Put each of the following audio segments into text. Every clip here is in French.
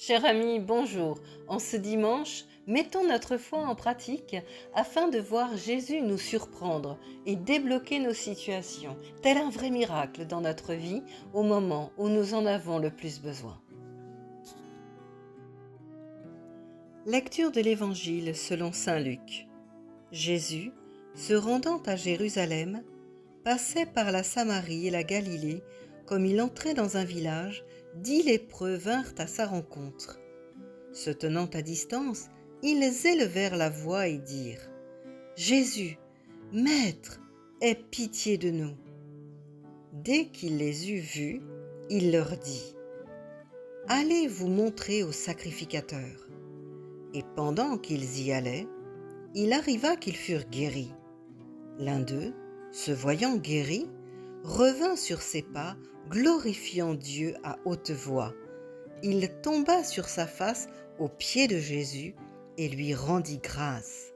Cher ami, bonjour. En ce dimanche, mettons notre foi en pratique afin de voir Jésus nous surprendre et débloquer nos situations, tel un vrai miracle dans notre vie au moment où nous en avons le plus besoin. Lecture de l'Évangile selon saint Luc. Jésus, se rendant à Jérusalem, passait par la Samarie et la Galilée. Comme il entrait dans un village, 10 lépreux vinrent à sa rencontre. Se tenant à distance, ils élevèrent la voix et dirent : « Jésus, Maître, aie pitié de nous. » Dès qu'il les eut vus, il leur dit : « Allez vous montrer au sacrificateur. » Et pendant qu'ils y allaient, il arriva qu'ils furent guéris. L'un d'eux, se voyant guéri, revint sur ses pas, glorifiant Dieu à haute voix. Il tomba sur sa face aux pieds de Jésus et lui rendit grâce.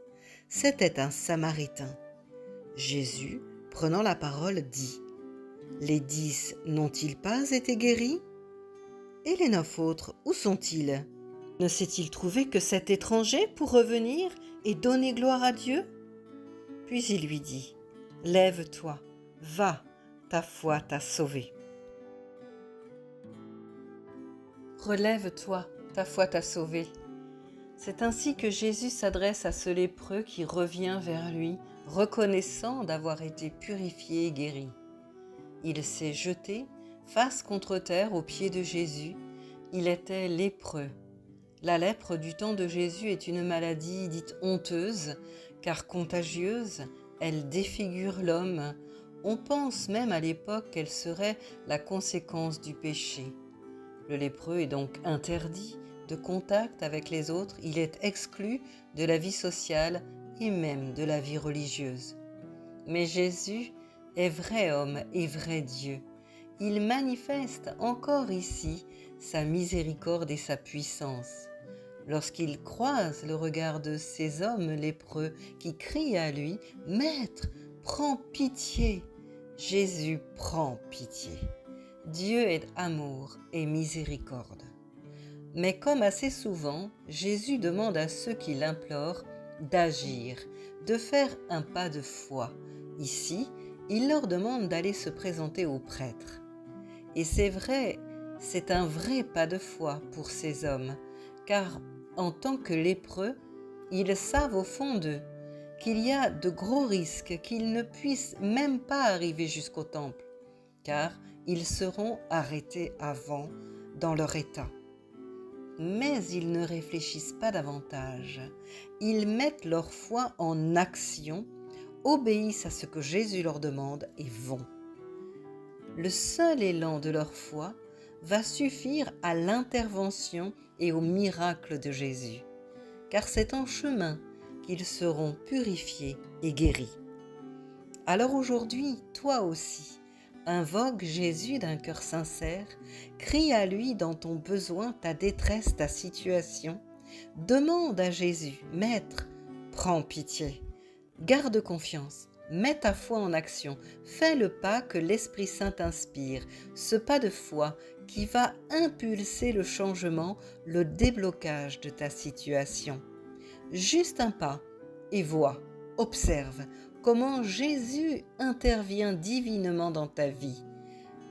C'était un Samaritain. Jésus, prenant la parole, dit : « Les 10 n'ont-ils pas été guéris ? Et les 9 autres, où sont-ils ? Ne s'est-il trouvé que cet étranger pour revenir et donner gloire à Dieu ? » Puis il lui dit : « Lève-toi, va, ta foi t'a sauvé. » Relève-toi, ta foi t'a sauvé. C'est ainsi que Jésus s'adresse à ce lépreux qui revient vers lui, reconnaissant d'avoir été purifié et guéri. Il s'est jeté, face contre terre, aux pieds de Jésus. Il était lépreux. La lèpre du temps de Jésus est une maladie dite honteuse, car contagieuse. Elle défigure l'homme. On pense même à l'époque qu'elle serait la conséquence du péché. Le lépreux est donc interdit de contact avec les autres, il est exclu de la vie sociale et même de la vie religieuse. Mais Jésus est vrai homme et vrai Dieu. Il manifeste encore ici sa miséricorde et sa puissance. Lorsqu'il croise le regard de ces hommes lépreux qui crient à lui : « Maître, prends pitié !» Jésus prend pitié. Dieu est amour et miséricorde. Mais comme assez souvent, Jésus demande à ceux qui l'implorent d'agir, de faire un pas de foi. Ici, il leur demande d'aller se présenter au prêtre. Et c'est vrai, c'est un vrai pas de foi pour ces hommes, car en tant que lépreux, ils savent au fond d'eux qu'il y a de gros risques qu'ils ne puissent même pas arriver jusqu'au temple, car ils seront arrêtés avant dans leur état. Mais ils ne réfléchissent pas davantage. Ils mettent leur foi en action, obéissent à ce que Jésus leur demande et vont. Le seul élan de leur foi va suffire à l'intervention et au miracle de Jésus, car c'est en chemin qu'ils seront purifiés et guéris. Alors aujourd'hui, toi aussi, invoque Jésus d'un cœur sincère, crie à lui dans ton besoin, ta détresse, ta situation. Demande à Jésus : « Maître, prends pitié. » Garde confiance, mets ta foi en action, fais le pas que l'Esprit Saint t'inspire, ce pas de foi qui va impulser le changement, le déblocage de ta situation. Juste un pas et vois, observe comment Jésus intervient divinement dans ta vie.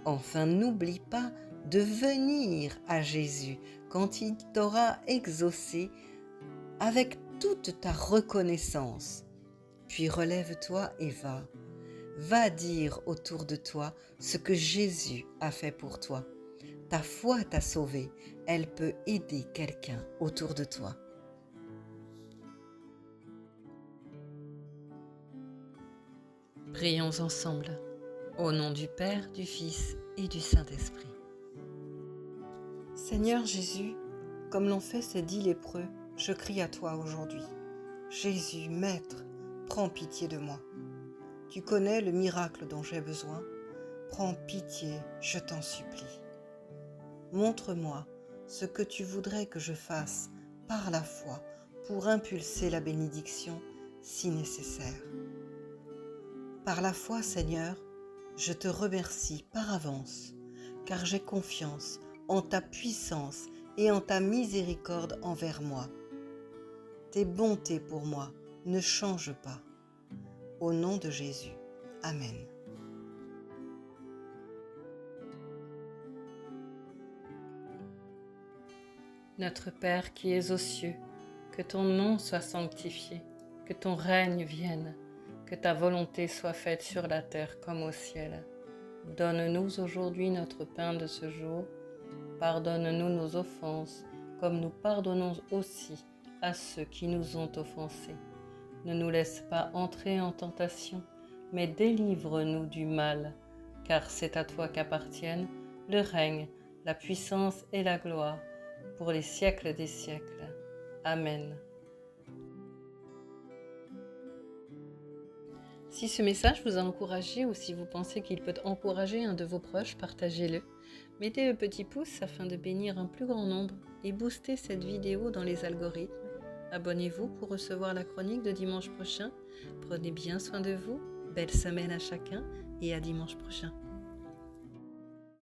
Enfin, n'oublie pas de venir à Jésus quand il t'aura exaucé avec toute ta reconnaissance. Puis relève-toi et va. Va dire autour de toi ce que Jésus a fait pour toi. Ta foi t'a sauvé, elle peut aider quelqu'un autour de toi. Prions ensemble, au nom du Père, du Fils et du Saint-Esprit. Seigneur Jésus, comme l'ont fait ces 10 lépreux, je crie à toi aujourd'hui. Jésus, Maître, prends pitié de moi. Tu connais le miracle dont j'ai besoin. Prends pitié, je t'en supplie. Montre-moi ce que tu voudrais que je fasse par la foi pour impulser la bénédiction si nécessaire. Par la foi, Seigneur, je te remercie par avance, car j'ai confiance en ta puissance et en ta miséricorde envers moi. Tes bontés pour moi ne changent pas. Au nom de Jésus. Amen. Notre Père qui es aux cieux, que ton nom soit sanctifié, que ton règne vienne, que ta volonté soit faite sur la terre comme au ciel. Donne-nous aujourd'hui notre pain de ce jour. Pardonne-nous nos offenses, comme nous pardonnons aussi à ceux qui nous ont offensés. Ne nous laisse pas entrer en tentation, mais délivre-nous du mal, car c'est à toi qu'appartiennent le règne, la puissance et la gloire, pour les siècles des siècles. Amen. Si ce message vous a encouragé ou si vous pensez qu'il peut encourager un de vos proches, partagez-le. Mettez le petit pouce afin de bénir un plus grand nombre et booster cette vidéo dans les algorithmes. Abonnez-vous pour recevoir la chronique de dimanche prochain. Prenez bien soin de vous. Belle semaine à chacun et à dimanche prochain.